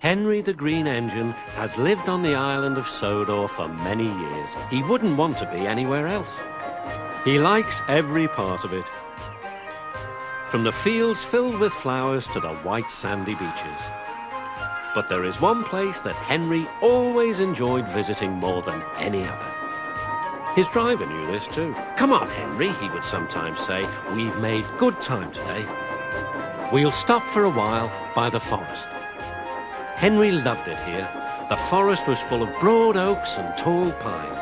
Henry the Green Engine has lived on the island of Sodor for many years. He wouldn't want to be anywhere else. He likes every part of it. From the fields filled with flowers to the white sandy beaches. But there is one place that Henry always enjoyed visiting more than any other. His driver knew this too. "Come on, Henry," he would sometimes say. "We've made good time today. We'll stop for a while by the forest." Henry loved it here. The forest was full of broad oaks and tall pines.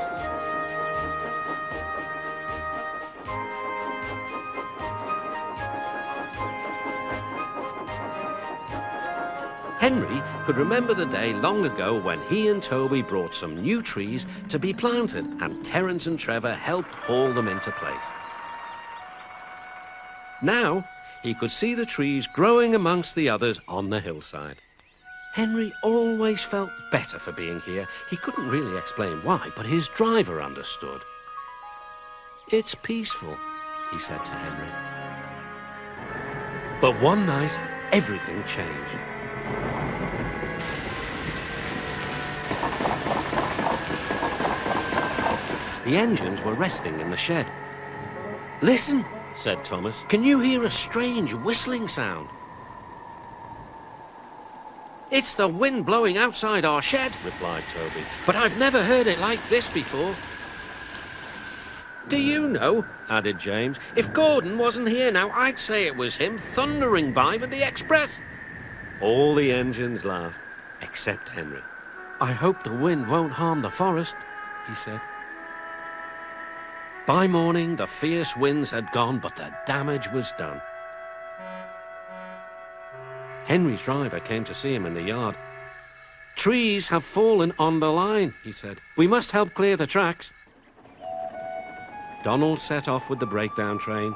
Henry could remember the day long ago when he and Toby brought some new trees to be planted, and Terence and Trevor helped haul them into place. Now he could see the trees growing amongst the others on the hillside. Henry always felt better for being here. He couldn't really explain why, but his driver understood. "It's peaceful," he said to Henry. But one night, everything changed. The engines were resting in the shed. "Listen," said Thomas. "Can you hear a strange whistling sound?" "It's the wind blowing outside our shed," replied Toby. "But I've never heard it like this before." "Do you know," added James, "if Gordon wasn't here now, I'd say it was him thundering by with the express." All the engines laughed, except Henry. "I hope the wind won't harm the forest," he said. By morning, the fierce winds had gone, but the damage was done. Henry's driver came to see him in the yard. "Trees have fallen on the line," he said. "We must help clear the tracks." Donald set off with the breakdown train,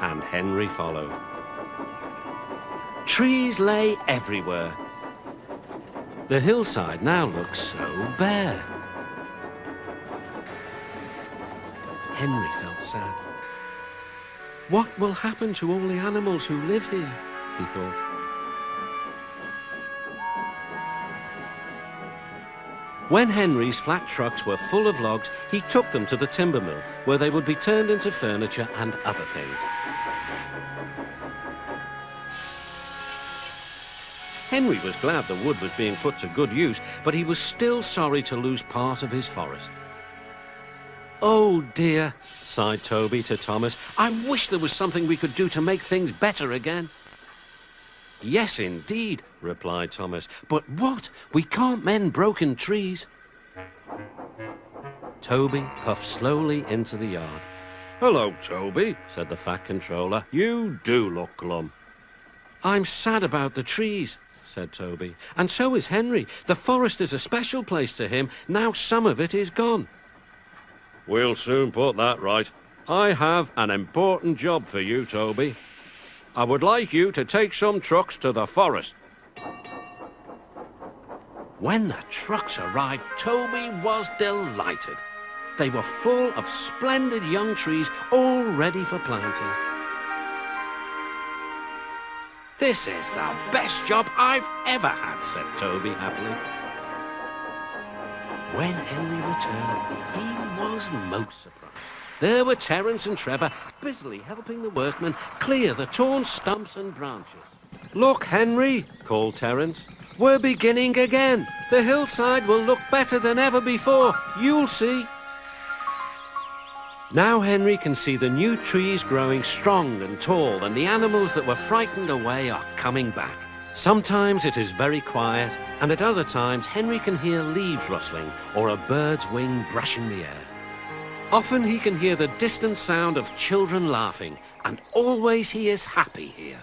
and Henry followed. Trees lay everywhere. The hillside now looked so bare. Henry felt sad. What will happen to all the animals who live here? He thought. When Henry's flat trucks were full of logs, he took them to the timber mill, where they would be turned into furniture and other things. Henry was glad the wood was being put to good use, but he was still sorry to lose part of his forest. "Oh dear," sighed Toby to Thomas. "I wish there was something we could do to make things better again." "Yes, indeed," replied Thomas. "But what? We can't mend broken trees." Toby puffed slowly into the yard. "Hello, Toby," said the Fat Controller. "You do look glum." "I'm sad about the trees," said Toby. "And so is Henry. The forest is a special place to him. Now some of it is gone." "We'll soon put that right. I have an important job for you, Toby. I would like you to take some trucks to the forest." When the trucks arrived, Toby was delighted. They were full of splendid young trees, all ready for planting. "This is the best job I've ever had," said Toby happily. When Henry returned, he was most surprised. There were Terence and Trevor busily helping the workmen clear the torn stumps and branches. "Look, Henry," called Terence. "We're beginning again. The hillside will look better than ever before. You'll see." Now Henry can see the new trees growing strong and tall, and the animals that were frightened away are coming back. Sometimes it is very quiet, and at other times Henry can hear leaves rustling or a bird's wing brushing the air. Often he can hear the distant sound of children laughing, and always he is happy here.